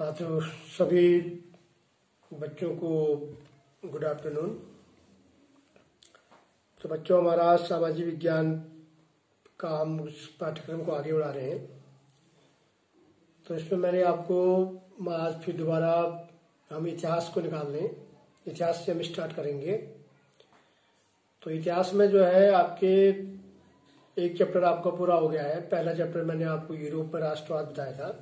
हाँ, तो सभी बच्चों को गुड आफ्टरनून। तो बच्चों, हमारा सामाजिक विज्ञान का हम उस पाठ्यक्रम को आगे बढ़ा रहे हैं। तो इसमें मैंने आपको आज फिर दोबारा हम इतिहास को निकाल लें। इतिहास से हम स्टार्ट करेंगे। तो इतिहास में जो है आपके एक चैप्टर आपका पूरा हो गया है। पहला चैप्टर मैंने आपको यूरोप में राष्ट्रवाद बताया था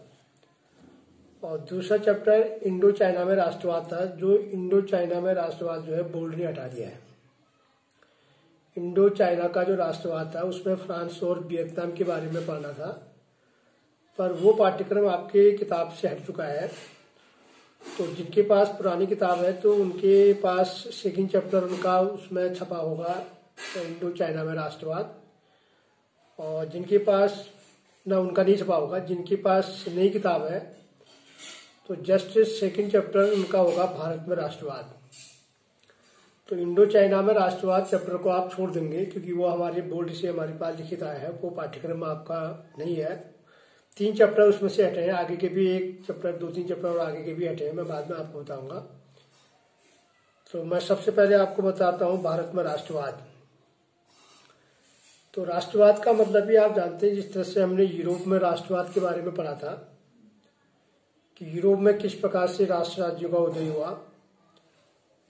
और दूसरा चैप्टर इंडो चाइना में राष्ट्रवाद था। जो इंडो चाइना में राष्ट्रवाद जो है बोल्ड ने हटा दिया है। इंडो चाइना का जो राष्ट्रवाद था उसमें फ्रांस और वियतनाम के बारे में पढ़ना था, पर वो पाठ्यक्रम आपके किताब से हट चुका है। तो जिनके पास पुरानी किताब है तो उनके पास सेकंड चैप्टर उनका उसमें छपा होगा इंडो चाइना में राष्ट्रवाद, और जिनके पास ना उनका नहीं छपा होगा। जिनके पास नई किताब है तो जस्ट सेकंड चैप्टर उनका होगा भारत में राष्ट्रवाद। तो इंडो चाइना में राष्ट्रवाद चैप्टर को आप छोड़ देंगे क्योंकि वो हमारे बोर्ड से हमारे पास लिखित आया है, वो पाठ्यक्रम आपका नहीं है। 3 चैप्टर उसमें से हटे हैं, आगे के भी एक चैप्टर 2-3 चैप्टर और आगे के भी हटे हैं, मैं बाद में आपको बताऊंगा। तो मैं सबसे पहले आपको बताता हूँ भारत में राष्ट्रवाद। तो राष्ट्रवाद का मतलब भी आप जानते हैं, जिस तरह से हमने यूरोप में राष्ट्रवाद के बारे में पढ़ा था कि यूरोप में किस प्रकार से राष्ट्र राज्यों का उदय हुआ,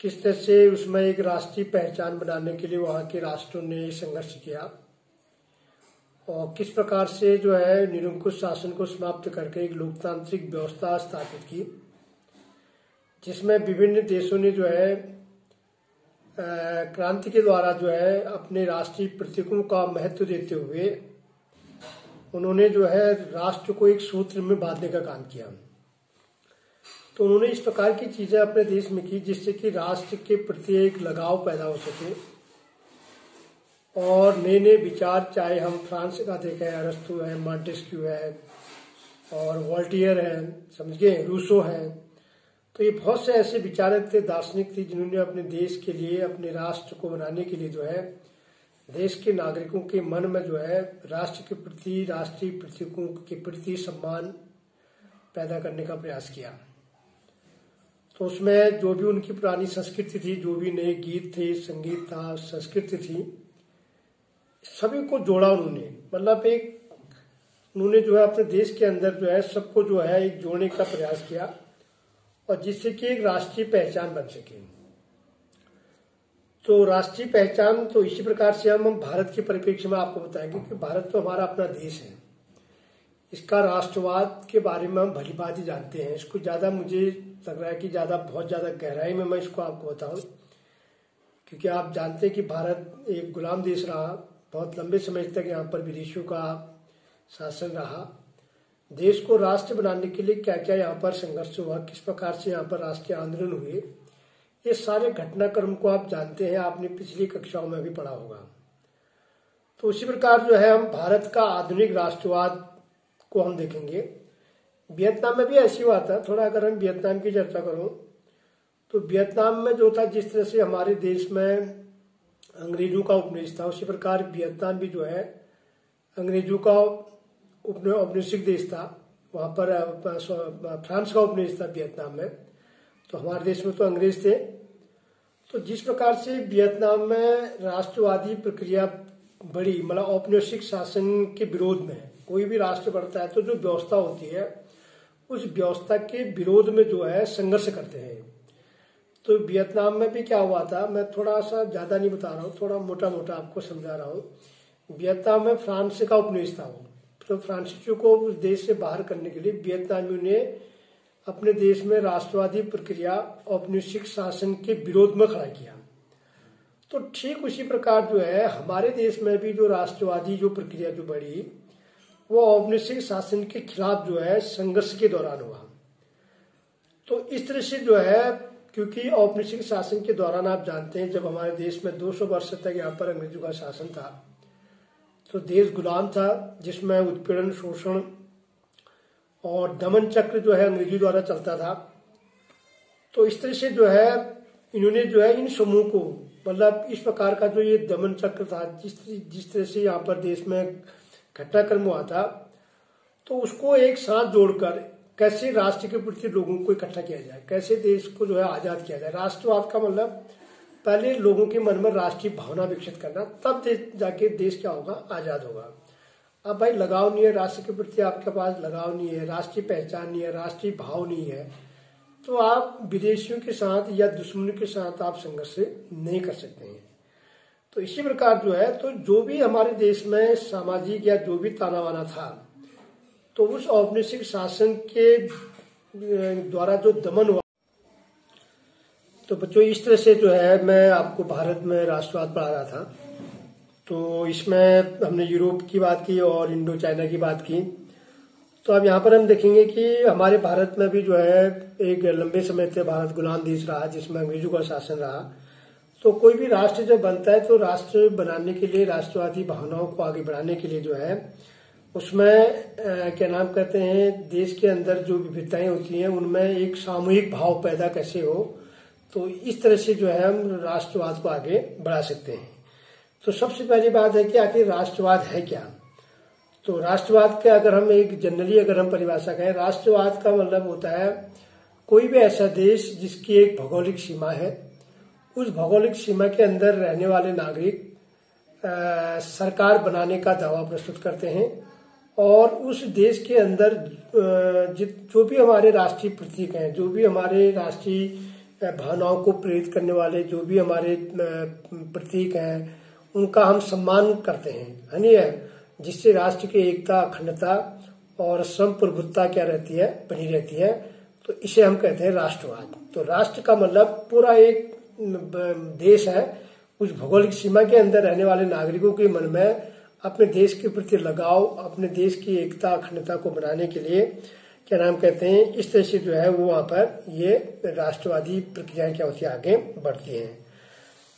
किस तरह से उसमें एक राष्ट्रीय पहचान बनाने के लिए वहाँ के राष्ट्रों ने संघर्ष किया, और किस प्रकार से जो है निरंकुश शासन को समाप्त करके एक लोकतांत्रिक व्यवस्था स्थापित की, जिसमें विभिन्न देशों ने जो है क्रांति के द्वारा जो है अपने राष्ट्रीय प्रतीकों का महत्व देते हुए उन्होंने जो है राष्ट्र को एक सूत्र में बांधने का काम किया। तो उन्होंने इस प्रकार की चीजें अपने देश में की जिससे कि राष्ट्र के प्रति एक लगाव पैदा हो सके, और नए नए विचार, चाहे हम फ्रांस का देखें, अरस्तु है, मॉन्टेस्क्यू है और वॉल्टियर है, समझ गए, रूसो है। तो ये बहुत से ऐसे विचारक थे, दार्शनिक थे, जिन्होंने अपने देश के लिए, अपने राष्ट्र को बनाने के लिए जो है देश के नागरिकों के मन में जो है राष्ट्र के प्रति, राष्ट्रीय प्रतीकों के प्रति सम्मान पैदा करने का प्रयास किया। तो उसमें जो भी उनकी पुरानी संस्कृति थी, जो भी नए गीत थे, संगीत था, संस्कृति थी, सभी को जोड़ा उन्होंने। मतलब एक उन्होंने जो है अपने देश के अंदर जो है सबको जो है एक जोड़ने का प्रयास किया, और जिससे कि एक राष्ट्रीय पहचान बन सके। तो राष्ट्रीय पहचान तो इसी प्रकार से हम भारत के परिप्रेक्ष्य में आपको बताएंगे कि भारत तो हमारा अपना देश है। इसका राष्ट्रवाद के बारे में हम भली भांति जानते हैं। इसको ज्यादा मुझे लग रहा है कि बहुत ज्यादा गहराई में मैं इसको आपको बताऊं, क्योंकि आप जानते हैं कि भारत एक गुलाम देश रहा, बहुत लंबे समय तक यहाँ पर विदेशियों का शासन रहा। देश को राष्ट्र बनाने के लिए क्या क्या यहाँ पर संघर्ष हुआ, किस प्रकार से यहाँ पर राष्ट्रीय आंदोलन हुए, ये सारे घटनाक्रम को आप जानते हैं, आपने पिछली कक्षाओं में भी पढ़ा होगा। तो उसी प्रकार जो है हम भारत का आधुनिक राष्ट्रवाद को हम देखेंगे। वियतनाम में भी ऐसी हुआ था। थोड़ा अगर हम वियतनाम की चर्चा करूं तो वियतनाम में जो था, जिस तरह से हमारे देश में अंग्रेजों का उपनिवेश था, उसी प्रकार वियतनाम भी जो है अंग्रेजों का औपनिवेशिक देश था। वहां पर फ्रांस का उपनिवेश था वियतनाम में, तो हमारे देश में तो अंग्रेज थे। तो जिस प्रकार से वियतनाम में राष्ट्रवादी प्रक्रिया बड़ी, मतलब औपनिवेशिक शासन के विरोध में कोई भी राष्ट्र बढ़ता है तो जो व्यवस्था होती है उस व्यवस्था के विरोध में जो है संघर्ष करते हैं। तो वियतनाम में भी क्या हुआ था, मैं थोड़ा सा ज्यादा नहीं बता रहा हूँ, थोड़ा मोटा मोटा आपको समझा रहा हूँ। वियतनाम में फ्रांस का उपनिवेश था वो, तो फ्रांसीसियों को उस देश से बाहर करने के लिए वियतनामियों ने अपने देश में राष्ट्रवादी प्रक्रिया, औपनिवेशिक शासन के विरोध में खड़ा किया। तो ठीक उसी प्रकार जो है हमारे देश में भी जो राष्ट्रवादी जो प्रक्रिया जो बढ़ी, वो औपनिवेशिक शासन के खिलाफ जो है संघर्ष के दौरान हुआ। तो इस तरह से जो है, क्योंकि औपनिवेशिक शासन के दौरान आप जानते हैं जब हमारे देश में 200 वर्ष तक यहाँ पर अंग्रेजों का शासन था, तो देश गुलाम था, जिसमें उत्पीड़न, शोषण और दमन चक्र जो है अंग्रेजों द्वारा चलता था। तो इस तरह से जो है इन्होंने जो है इन समूह को, मतलब इस प्रकार का जो ये दमन चक्र था, जिस तरह से यहाँ पर देश में घटनाक्रम हुआ था, तो उसको एक साथ जोड़कर कैसे राष्ट्र के प्रति लोगों को इकट्ठा किया जाए, कैसे देश को जो है आजाद किया जाए। राष्ट्रवाद का मतलब पहले लोगों के मन में राष्ट्रीय भावना विकसित करना, तब जाके देश क्या होगा, आजाद होगा। अब भाई लगाव नहीं है राष्ट्र के प्रति, आपके पास लगाव नहीं है, राष्ट्रीय पहचान नहीं है, राष्ट्रीय भाव नहीं है, तो आप विदेशियों के साथ या दुश्मनों के साथ आप संघर्ष नहीं कर सकते हैं। तो इसी प्रकार जो है, तो जो भी हमारे देश में सामाजिक या जो भी ताना बाना था, तो उस औपनिवेशिक शासन के द्वारा जो दमन हुआ। तो बच्चों इस तरह से जो है मैं आपको भारत में राष्ट्रवाद पढ़ा रहा था। तो इसमें हमने यूरोप की बात की और इंडो चाइना की बात की। तो अब यहाँ पर हम देखेंगे कि हमारे भारत में भी जो है एक लंबे समय से भारत गुलाम देश रहा, जिसमें अंग्रेजों का शासन रहा। तो कोई भी राष्ट्र जब बनता है तो राष्ट्र बनाने के लिए, राष्ट्रवादी भावनाओं को आगे बढ़ाने के लिए जो है उसमें क्या नाम कहते हैं, देश के अंदर जो विविधताएं होती हैं उनमें एक सामूहिक भाव पैदा कैसे हो, तो इस तरह से जो है हम राष्ट्रवाद को आगे बढ़ा सकते हैं। तो सबसे पहली बात है कि आखिर राष्ट्रवाद है क्या। तो राष्ट्रवाद के अगर हम एक जनरली अगर हम परिभाषा कहें, राष्ट्रवाद का मतलब होता है कोई भी ऐसा देश जिसकी एक भौगोलिक सीमा है, उस भौगोलिक सीमा के अंदर रहने वाले नागरिक सरकार बनाने का दावा प्रस्तुत करते हैं और उस देश के अंदर जो भी हमारे राष्ट्रीय प्रतीक हैं, जो भी हमारे राष्ट्रीय भावनाओं को प्रेरित करने वाले जो भी हमारे प्रतीक हैं, उनका हम सम्मान करते हैं, है नहीं, जिससे राष्ट्र की एकता, अखंडता और संप्रभुता क्या रहती है, बनी रहती है। तो इसे हम कहते हैं राष्ट्रवाद। तो राष्ट्र का मतलब पूरा एक देश है, उस भौगोलिक सीमा के अंदर रहने वाले नागरिकों के मन में अपने देश के प्रति लगाव, अपने देश की एकता, अखंडता को बनाने के लिए क्या नाम कहते हैं, इस तरह से जो है वो वहां पर ये राष्ट्रवादी प्रक्रियाएं क्या होती है, आगे बढ़ती हैं।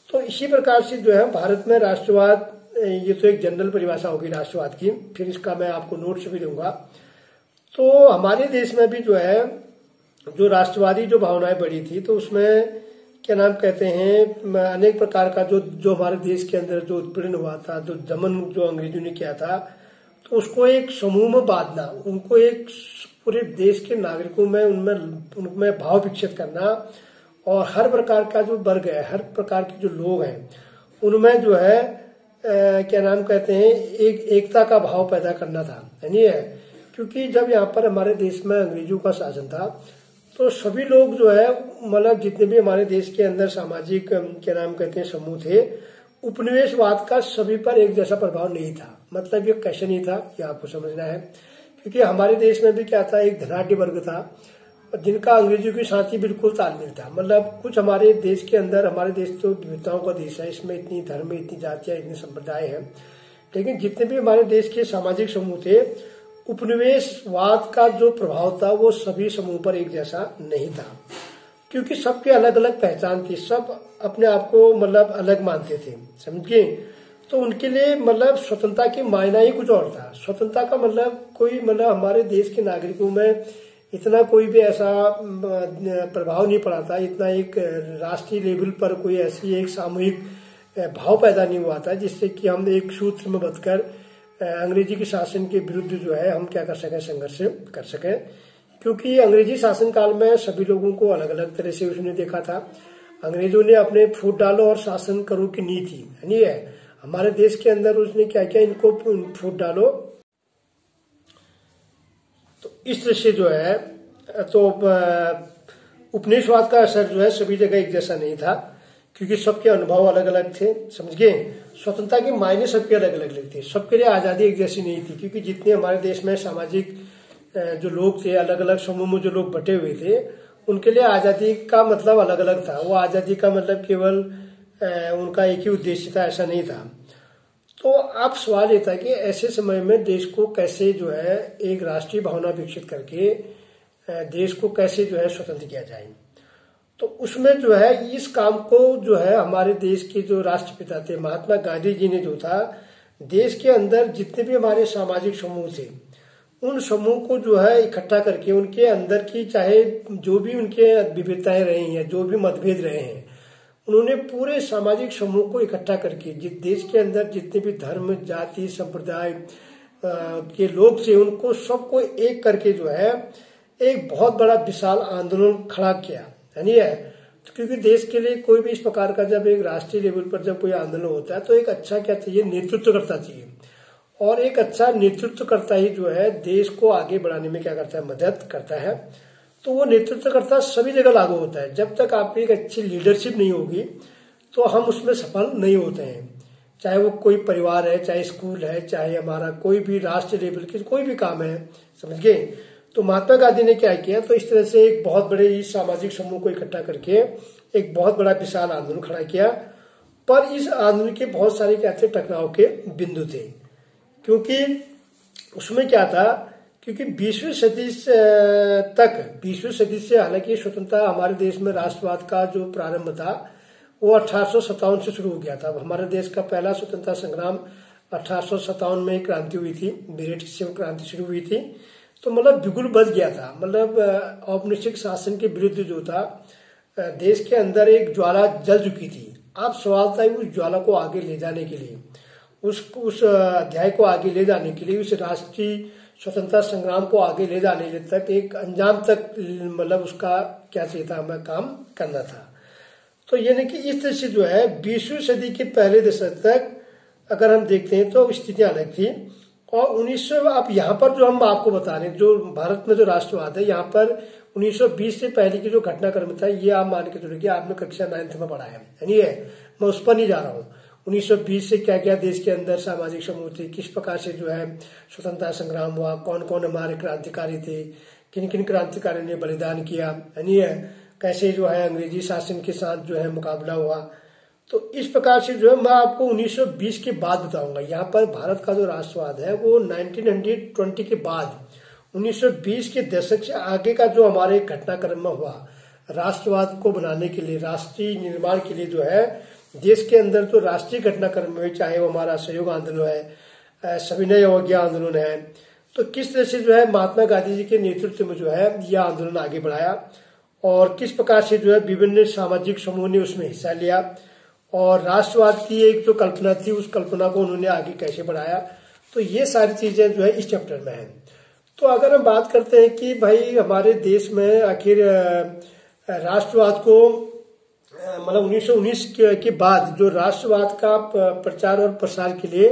तो इसी प्रकार से जो है भारत में राष्ट्रवाद, ये तो एक जनरल परिभाषा होगी राष्ट्रवाद की, फिर इसका मैं आपको नोट्स भी दूंगा। तो हमारे देश में भी जो है जो राष्ट्रवादी जो भावनाएं बढ़ी थी, तो उसमें क्या नाम कहते हैं अनेक प्रकार का जो हमारे देश के अंदर जो उत्पीड़न हुआ था, जो दमन जो अंग्रेजों ने किया था, तो उसको एक समूह में बांधना, उनको एक पूरे देश के नागरिकों में उनमें भाव विकसित करना और हर प्रकार का जो वर्ग है, हर प्रकार के जो लोग हैं, उनमें जो है क्या नाम कहते हैं एक एकता का भाव पैदा करना था, यानी है। क्योंकि जब यहाँ पर हमारे देश में अंग्रेजों का शासन था, तो सभी लोग जो है मतलब जितने भी हमारे देश के अंदर सामाजिक क्या नाम कहते हैं समूह थे, उपनिवेशवाद का सभी पर एक जैसा प्रभाव नहीं था। मतलब ये कैसे नहीं था, ये आपको समझना है। क्योंकि हमारे देश में भी क्या था, एक धनाढ्य वर्ग था जिनका अंग्रेजों के साथ ही बिल्कुल तालमेल था। मतलब कुछ हमारे देश के अंदर, हमारे देश तो विविधताओं का देश है, इसमें इतनी धर्म, इतनी जातियां, इतने संप्रदाय हैं, लेकिन जितने भी हमारे देश के सामाजिक समूह थे, उपनिवेशवाद का जो प्रभाव था वो सभी समूह पर एक जैसा नहीं था। क्योंकि सबके अलग अलग पहचान थी, सब अपने आप को मतलब अलग मानते थे, समझिए। तो उनके लिए मतलब स्वतंत्रता की मायना ही कुछ और था। स्वतंत्रता का मतलब कोई मतलब हमारे देश के नागरिकों में इतना कोई भी ऐसा प्रभाव नहीं पड़ा था, इतना एक राष्ट्रीय लेवल पर कोई ऐसी एक सामूहिक भाव पैदा नहीं हुआ था जिससे कि हम एक सूत्र में बंधकर अंग्रेजी के शासन के विरुद्ध जो है हम क्या कर सकें, संघर्ष कर सकें। क्योंकि अंग्रेजी शासन काल में सभी लोगों को अलग अलग तरह से उसने देखा था। अंग्रेजों ने अपने फूट डालो और शासन करो की नीति नहीं है, हमारे देश के अंदर उसने क्या किया, इनको फूट डालो। तो इस तरह से जो है तो उपनिवेशवाद का असर जो है सभी जगह एक जैसा नहीं था, क्योंकि सबके अनुभव अलग अलग थे, समझ गए। स्वतंत्रता के मायने सबके अलग अलग थे, सबके लिए आजादी एक जैसी नहीं थी। क्योंकि जितने हमारे देश में सामाजिक जो लोग थे, अलग अलग समूह में जो लोग बटे हुए थे, उनके लिए आजादी का मतलब अलग अलग था। वो आजादी का मतलब केवल उनका एक ही उद्देश्य था, ऐसा नहीं था। तो अब सवाल ये था कि ऐसे समय में देश को कैसे जो है एक राष्ट्रीय भावना विकसित करके देश को कैसे जो है स्वतंत्र किया जाए। तो उसमें जो है इस काम को जो है हमारे देश के जो राष्ट्रपिता थे महात्मा गांधी जी ने जो था, देश के अंदर जितने भी हमारे सामाजिक समूह थे, उन समूह को जो है इकट्ठा करके उनके अंदर की चाहे जो भी उनके विविधताएं रही हैं, जो भी मतभेद रहे हैं, उन्होंने पूरे सामाजिक समूह को इकट्ठा करके देश के अंदर जितने भी धर्म, जाति, संप्रदाय के लोग थे, उनको सबको एक करके जो है एक बहुत बड़ा विशाल आंदोलन खड़ा किया, है नहीं है। क्योंकि देश के लिए कोई भी इस प्रकार का जब एक राष्ट्रीय लेवल पर जब कोई आंदोलन होता है तो एक अच्छा क्या चाहिए, नेतृत्व करता चाहिए। और एक अच्छा नेतृत्व करता ही जो है देश को आगे बढ़ाने में क्या करता है, मदद करता है। तो वो नेतृत्व करता सभी जगह लागू होता है। जब तक आपकी एक अच्छी लीडरशिप नहीं होगी तो हम उसमें सफल नहीं होते हैं। चाहे वो कोई परिवार है, चाहे स्कूल है, चाहे हमारा कोई भी राष्ट्रीय लेवल की कोई भी काम है, समझ गए। तो महात्मा गांधी ने क्या किया, तो इस तरह से एक बहुत बड़े सामाजिक समूह को इकट्ठा करके एक बहुत बड़ा विशाल आंदोलन खड़ा किया। पर इस आंदोलन के बहुत सारे क्या थे, टकराव के बिंदु थे। क्योंकि उसमें क्या था, क्योंकि 20वीं सदी से हालांकि स्वतंत्रता हमारे देश में राष्ट्रवाद का जो प्रारंभ था वो 1857 से शुरू हो गया था। हमारे देश का पहला स्वतंत्रता संग्राम 1857 में क्रांति हुई थी, मेरठ से क्रांति शुरू हुई थी। तो मतलब बिगुल बच गया था, मतलब औपनिवेशिक शासन के विरुद्ध जो था देश के अंदर एक ज्वाला जल चुकी थी। अब सवाल था उस ज्वाला को आगे ले जाने के लिए, उस अध्याय को आगे ले जाने के लिए, उस राष्ट्रीय स्वतंत्रता संग्राम को आगे ले जाने तक एक अंजाम तक मतलब उसका क्या चाहिए था, हमें काम करना था। तो यानी कि इस तरह से जो है 20वीं सदी के पहले दशक तक अगर हम देखते हैं तो स्थितियां अलग थी। और 1900 अब यहाँ पर जो हम आपको बता रहे हैं, जो भारत में जो राष्ट्रवाद है, यहाँ पर 1920 से पहले की जो घटनाक्रम था ये आप मान के चलो कि आपने कक्षा 9th में पढ़ा है, नहीं है, मैं उस पर नहीं जा रहा हूँ। 1920 से क्या क्या देश के अंदर सामाजिक समूह थे, किस प्रकार से जो है स्वतंत्रता संग्राम हुआ, कौन कौन हमारे क्रांतिकारी थे, किन किन क्रांतिकारियों ने बलिदान किया, नहीं है, कैसे जो है अंग्रेजी शासन के साथ जो है मुकाबला हुआ। तो इस प्रकार से जो है मैं आपको 1920 के बाद बताऊंगा। यहाँ पर भारत का जो राष्ट्रवाद है वो 1920 के बाद 1920 के दशक से आगे का जो हमारे घटनाक्रम में हुआ राष्ट्रवाद को बनाने के लिए, राष्ट्रीय निर्माण के लिए जो है देश के अंदर जो राष्ट्रीय घटनाक्रम है, चाहे वो हमारा सहयोग आंदोलन है, सविनय अवज्ञा आंदोलन है, तो किस तरह से जो है महात्मा गांधी जी के नेतृत्व में जो है यह आंदोलन आगे बढ़ाया और किस प्रकार से जो है विभिन्न सामाजिक समूह ने उसमें हिस्सा लिया और राष्ट्रवाद की एक जो कल्पना थी उस कल्पना को उन्होंने आगे कैसे बढ़ाया। तो ये सारी चीजें जो है इस चैप्टर में है। तो अगर हम बात करते हैं कि भाई हमारे देश में आखिर राष्ट्रवाद को मतलब 1919 के बाद जो राष्ट्रवाद का प्रचार और प्रसार के लिए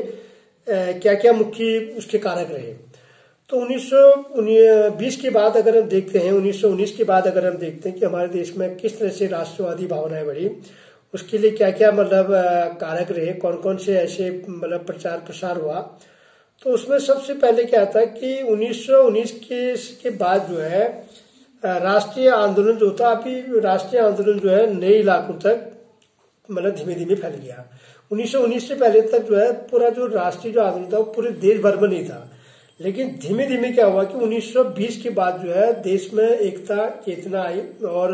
क्या क्या मुख्य उसके कारक रहे, तो 1920 के बाद अगर हम देखते हैं, 1919 के बाद अगर हम देखते हैं कि हमारे देश में किस तरह से राष्ट्रवादी भावनाएं बढ़ी, उसके लिए क्या क्या मतलब कारक रहे, कौन कौन से ऐसे मतलब प्रचार प्रसार हुआ। तो उसमें सबसे पहले क्या था कि 1919 के बाद जो है राष्ट्रीय आंदोलन जो था, अभी राष्ट्रीय आंदोलन जो है नए इलाकों तक मतलब धीमे धीमे फैल गया। 1919 से पहले तक जो है पूरा जो राष्ट्रीय जो आंदोलन था वो पूरे देश भर में नहीं था, लेकिन धीमे धीमे क्या हुआ कि 1920 के बाद जो है देश में एकता चेतना आई और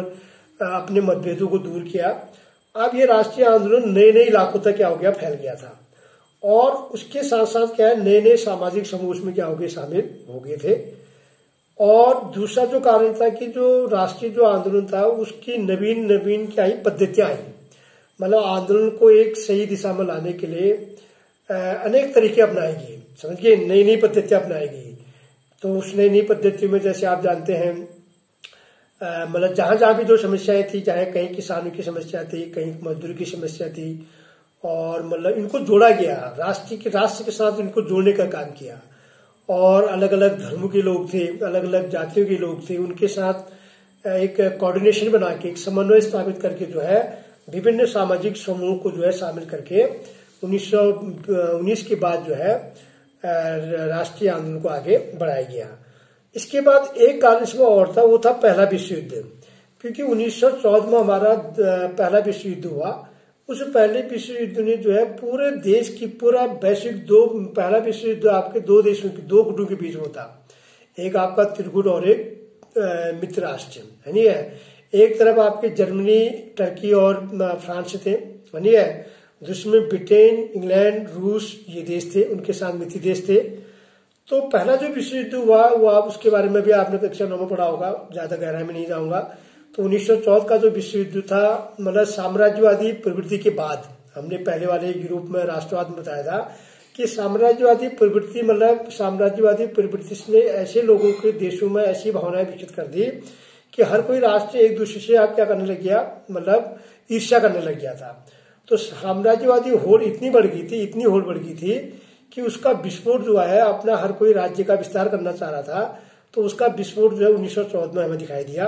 अपने मतभेदों को दूर किया। अब ये राष्ट्रीय आंदोलन नए नए इलाकों तक क्या हो गया, फैल गया था। और उसके साथ साथ क्या है, नए नए सामाजिक समूह उसमें क्या हो गए, शामिल हो गए थे। और दूसरा जो कारण था कि जो राष्ट्रीय जो आंदोलन था उसकी नवीन नवीन क्या आई, पद्धतियां आई, मतलब आंदोलन को एक सही दिशा में लाने के लिए अनेक तरीके अपनाएगी, समझिए नई नई पद्धतियां अपनाएगी। तो उस नई नई पद्धतियों में जैसे आप जानते हैं मतलब जहां जहां भी जो समस्याएं थी, चाहे कहीं किसानों की समस्या थी, कहीं मजदूरी की समस्या थी, और मतलब इनको जोड़ा गया, राष्ट्र के साथ इनको जोड़ने का काम किया। और अलग अलग धर्मों के लोग थे, अलग अलग जातियों के लोग थे, उनके साथ एक कोऑर्डिनेशन बना के, एक समन्वय स्थापित करके जो है विभिन्न सामाजिक समूह को जो है शामिल करके 1919 के बाद जो है राष्ट्रीय आंदोलन को आगे बढ़ाया गया। इसके बाद एक कारण इसमें और था, वो था पहला विश्व युद्ध। क्योंकि 1914 में हमारा पहला विश्व युद्ध हुआ। उस पहले विश्व युद्ध ने जो है पूरे देश की पूरा वैश्विक पहला विश्व युद्ध आपके दो देशों की, दो गुटों के बीच होता, एक आपका त्रिगुट और एक मित्र राष्ट्र, है नहीं है। एक तरफ आपके जर्मनी, टर्की और फ्रांस थे, है नहीं है। दूसरे में ब्रिटेन, इंग्लैंड, रूस ये देश थे, उनके साथ मित्र देश थे। तो पहला जो विश्व युद्ध हुआ वो आप उसके बारे में भी आपने कक्षा 9 में पढ़ा होगा, ज्यादा गहराई में नहीं जाऊंगा। तो 1914 का जो विश्व युद्ध था, मतलब साम्राज्यवादी प्रवृत्ति के बाद, हमने पहले वाले यूरोप में राष्ट्रवाद में बताया था कि साम्राज्यवादी प्रवृत्ति मतलब साम्राज्यवादी प्रवृत्ति ने ऐसे लोगों के देशों में ऐसी भावनाएं विकसित कर दी कि हर कोई राष्ट्र एक दूसरे से आप क्या करने लग गया, मतलब ईर्ष्या करने लग गया था। तो साम्राज्यवादी होड़ इतनी बढ़ गई थी कि उसका विस्फोट जो है, अपना हर कोई राज्य का विस्तार करना चाह रहा था, तो उसका विस्फोट जो है 1914 में हमें दिखाई दिया।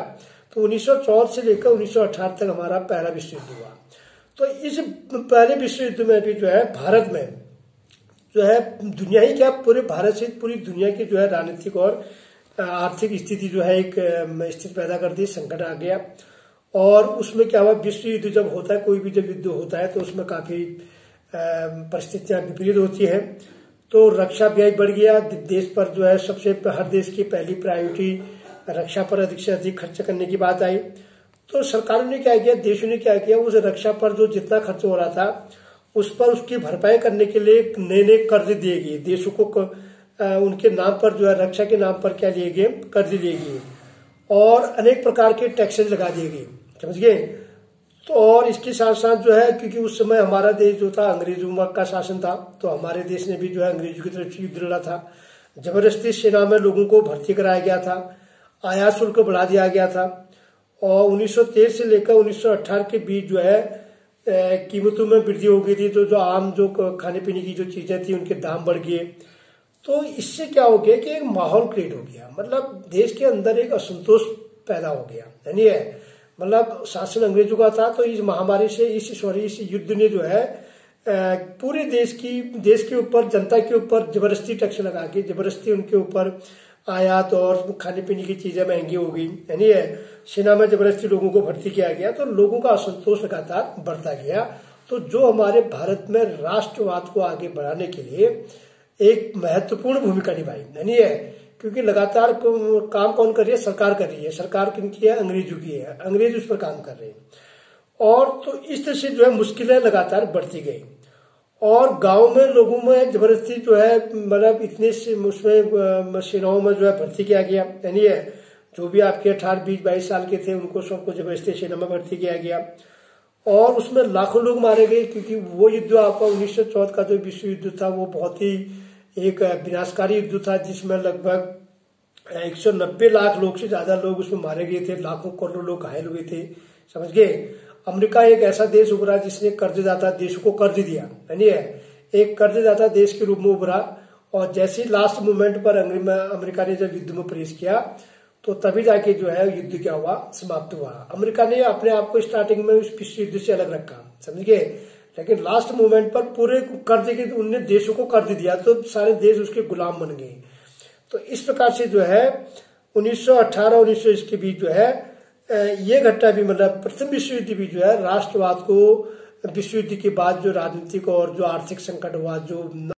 तो 1914 से लेकर 1918 तक हमारा पहला विश्व युद्ध हुआ। तो इस पहले विश्व युद्ध में भी जो है भारत में जो है, दुनिया ही क्या, पूरे भारत से पूरी दुनिया की जो है राजनीतिक और आर्थिक स्थिति जो है एक स्थिति पैदा कर दी, संकट आ गया। और उसमें क्या हुआ, विश्व युद्ध जब होता है, कोई भी जब युद्ध होता है तो उसमें काफी परिस्थितियां विपरीत होती हैं। तो रक्षा व्यय बढ़ गया, देश पर जो है सबसे हर देश की पहली प्रायोरिटी रक्षा पर अधिक से अधिक खर्च करने की बात आई। तो सरकारों ने क्या किया, देशों ने क्या किया, उस रक्षा पर जो जितना खर्च हो रहा था उस पर उसकी भरपाई करने के लिए नए नए कर्ज दिए गए देशों को, उनके नाम पर जो है रक्षा के नाम पर क्या लिए गए, कर्ज लिए गए और अनेक प्रकार के टैक्सेज लगा दिए गए, समझ गए। तो और इसके साथ साथ जो है, क्योंकि उस समय हमारा देश जो था अंग्रेजों का शासन था, तो हमारे देश ने भी जो है अंग्रेजों की तरफ से युद्ध लड़ा था। जबरदस्ती सेना में लोगों को भर्ती कराया गया था, आयात शुल्क बढ़ा दिया गया था और 1913 से लेकर 1918 के बीच जो है कीमतों में वृद्धि हो गई थी। तो जो आम जो खाने पीने की जो चीजें थी उनके दाम बढ़ गए। तो इससे क्या हो गया कि एक माहौल क्रिएट हो गया, मतलब देश के अंदर एक असंतोष पैदा हो गया, यानी है मतलब शासन अंग्रेजों का था। तो इस महामारी से इस युद्ध ने जो है पूरे देश के ऊपर, जनता के ऊपर जबरदस्ती टैक्स लगा के जबरदस्ती उनके ऊपर आयात और खाने पीने की चीजें महंगी हो गई, यानी है सेना में जबरदस्ती लोगों को भर्ती किया गया। तो लोगों का असंतोष लगातार बढ़ता गया। तो जो हमारे भारत में राष्ट्रवाद को आगे बढ़ाने के लिए एक महत्वपूर्ण भूमिका निभाई, यानी है क्योंकि लगातार काम कौन कर रही है, सरकार कर रही है। सरकार किनकी है, अंग्रेजों की है, अंग्रेज उस पर काम कर रहे हैं। और तो इस तरह से जो है मुश्किलें लगातार बढ़ती गई और गांव में लोगों में जबरदस्ती जो है मतलब इतने से उसमें सेनाओं में जो है भर्ती किया गया, यानी है जो भी आपके 18, 20, 22 साल के थे उनको सबको जबरदस्ती सेना में भर्ती किया गया और उसमें लाखों लोग मारे गए। क्योंकि वो युद्ध आपका 1914 का जो विश्व युद्ध था वो बहुत ही एक विनाशकारी युद्ध था, जिसमें लगभग 190 लाख लोग से ज्यादा लोग उसमें मारे गए थे, लाखों करोड़ों लोग घायल हुए थे, समझ गए। अमेरिका एक ऐसा देश उभरा जिसने कर्जदाता देशों को कर्ज दिया, यानी है एक कर्जदाता देश के रूप में उभरा। और जैसे लास्ट मोमेंट पर अमेरिका ने जब युद्ध में प्रवेश किया तो तभी जाके जो है युद्ध क्या हुआ, समाप्त हुआ। अमेरिका ने अपने आप को स्टार्टिंग में उस विश्व युद्ध से अलग रखा, समझ गए, लेकिन लास्ट मोमेंट पर पूरे कर्ज के उनने देशों को कर्ज दिया तो सारे देश उसके गुलाम बन गए। तो इस प्रकार से जो है 1918 और 1920 के बीच जो है ये घटना भी, मतलब प्रथम विश्व युद्ध भी जो है राष्ट्रवाद को, विश्व युद्ध के बाद जो राजनीतिक और जो आर्थिक संकट हुआ, जो